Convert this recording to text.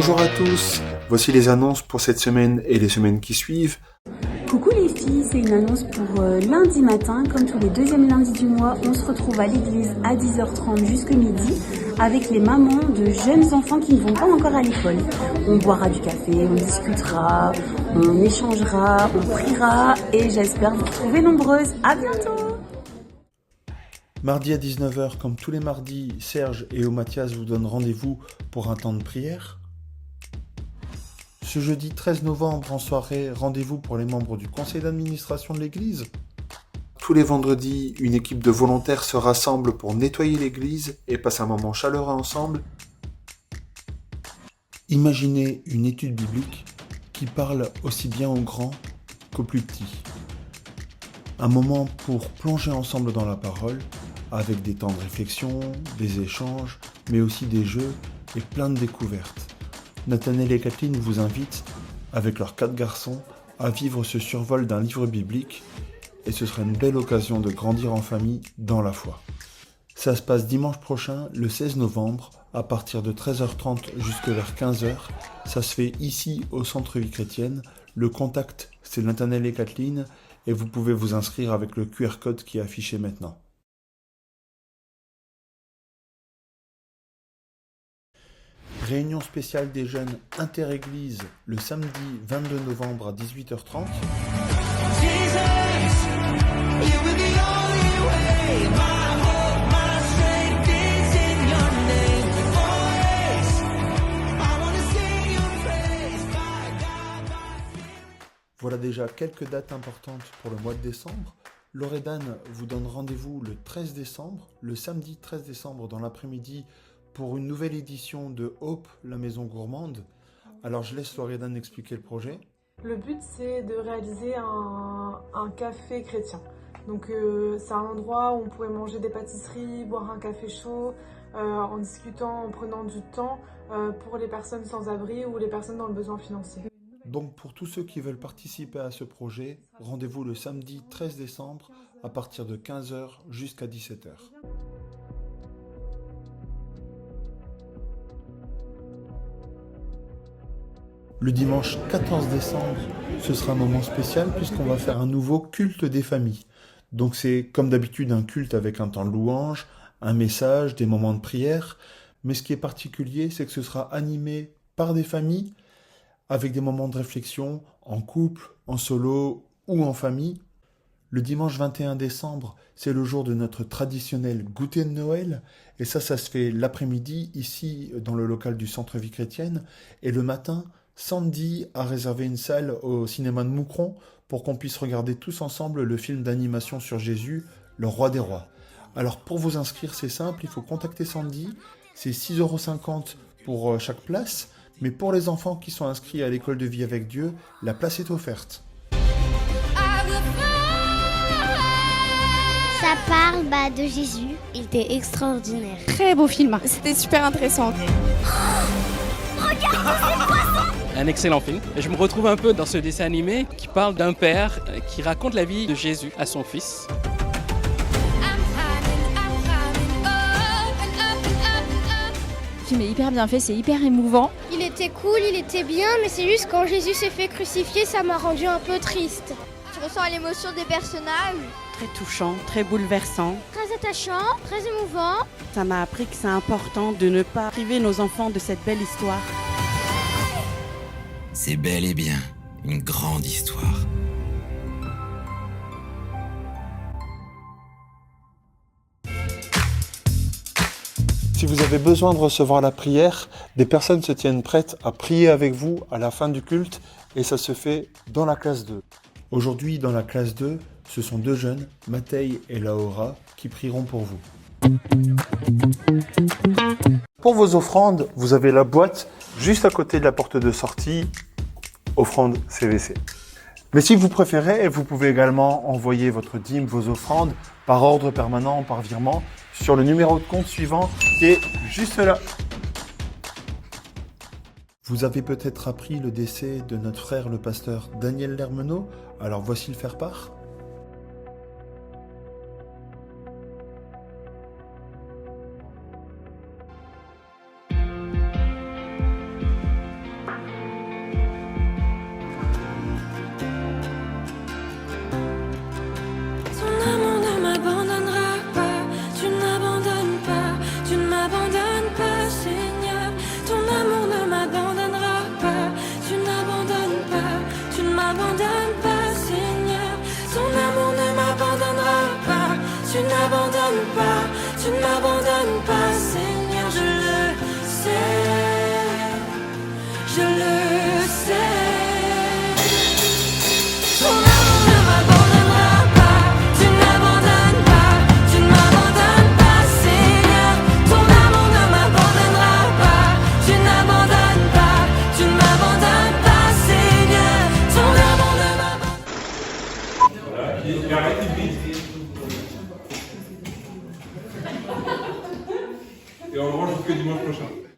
Bonjour à tous, voici les annonces pour cette semaine et les semaines qui suivent. Coucou les filles, c'est une annonce pour lundi matin. Comme tous les deuxièmes lundis du mois, on se retrouve à l'église à 10h30 jusqu'à midi avec les mamans de jeunes enfants qui ne vont pas encore à l'école. On boira du café, on discutera, on échangera, on priera et j'espère vous retrouver nombreuses. À bientôt! Mardi à 19h, comme tous les mardis, Serge et Mathias vous donnent rendez-vous pour un temps de prière. Ce jeudi 13 novembre en soirée, rendez-vous pour les membres du conseil d'administration de l'église. Tous les vendredis, une équipe de volontaires se rassemble pour nettoyer l'église et passe un moment chaleureux ensemble. Imaginez une étude biblique qui parle aussi bien aux grands qu'aux plus petits. Un moment pour plonger ensemble dans la parole, avec des temps de réflexion, des échanges, mais aussi des jeux et plein de découvertes. Nathanaël et Kathleen vous invitent, avec leurs 4 garçons, à vivre ce survol d'un livre biblique, et ce sera une belle occasion de grandir en famille dans la foi. Ça se passe dimanche prochain, le 16 novembre, à partir de 13h30 jusqu'à vers 15h. Ça se fait ici au Centre Vie Chrétienne. Le contact, c'est Nathanaël et Kathleen, et vous pouvez vous inscrire avec le QR code qui est affiché maintenant. Réunion spéciale des jeunes inter-églises le samedi 22 novembre à 18h30. Voilà déjà quelques dates importantes pour le mois de décembre. Loredane vous donne rendez-vous le 13 décembre, le samedi 13 décembre dans l'après-midi, pour une nouvelle édition de Hope, la maison gourmande. Alors je laisse Loredane expliquer le projet. Le but, c'est de réaliser un café chrétien. Donc c'est un endroit où on pourrait manger des pâtisseries, boire un café chaud, en discutant, en prenant du temps pour les personnes sans abri ou les personnes dans le besoin financier. Donc pour tous ceux qui veulent participer à ce projet, rendez-vous le samedi 13 décembre à partir de 15h jusqu'à 17h. Le dimanche 14 décembre, ce sera un moment spécial puisqu'on va faire un nouveau culte des familles. Donc c'est comme d'habitude un culte avec un temps de louange, un message, des moments de prière. Mais ce qui est particulier, c'est que ce sera animé par des familles avec des moments de réflexion en couple, en solo ou en famille. Le dimanche 21 décembre, c'est le jour de notre traditionnel goûter de Noël. Et ça se fait l'après-midi, ici, dans le local du Centre Vie Chrétienne. Et le matin, Sandy a réservé une salle au cinéma de Moucron pour qu'on puisse regarder tous ensemble le film d'animation sur Jésus, le roi des rois. Alors pour vous inscrire, c'est simple, il faut contacter Sandy. C'est 6,50 € pour chaque place. Mais pour les enfants qui sont inscrits à l'école de vie avec Dieu, la place est offerte. Ça parle de Jésus. Il était extraordinaire. Très beau film. C'était super intéressant. Un excellent film. Et je me retrouve un peu dans ce dessin animé qui parle d'un père qui raconte la vie de Jésus à son fils. Le film est hyper bien fait, c'est hyper émouvant. Il était cool, il était bien, mais c'est juste quand Jésus s'est fait crucifier, ça m'a rendu un peu triste. Tu ressens l'émotion des personnages. Très touchant, très bouleversant. Très attachant, très émouvant. Ça m'a appris que c'est important de ne pas priver nos enfants de cette belle histoire. C'est bel et bien une grande histoire. Si vous avez besoin de recevoir la prière, des personnes se tiennent prêtes à prier avec vous à la fin du culte et ça se fait dans la classe 2. Aujourd'hui, dans la classe 2, ce sont 2 jeunes, Matei et Laura, qui prieront pour vous. Pour vos offrandes, vous avez la boîte juste à côté de la porte de sortie, offrande CVC. Mais si vous préférez, vous pouvez également envoyer votre dîme, vos offrandes, par ordre permanent, par virement, sur le numéro de compte suivant qui est juste là. Vous avez peut-être appris le décès de notre frère le pasteur Daniel Lermenot, alors voici le faire-part. m'abandonnes pas, Seigneur, je le sais, je le sais. Ton amour ne m'abandonnera pas, tu ne m'abandonnes pas, tu ne m'abandonnes pas, Seigneur. Ton amour ne m'abandonnera pas, tu n'abandonnes pas, tu ne m'abandonnes pas, Seigneur. Ton amour ne m'abandonne pas. Et on le range jusqu'au dimanche prochain.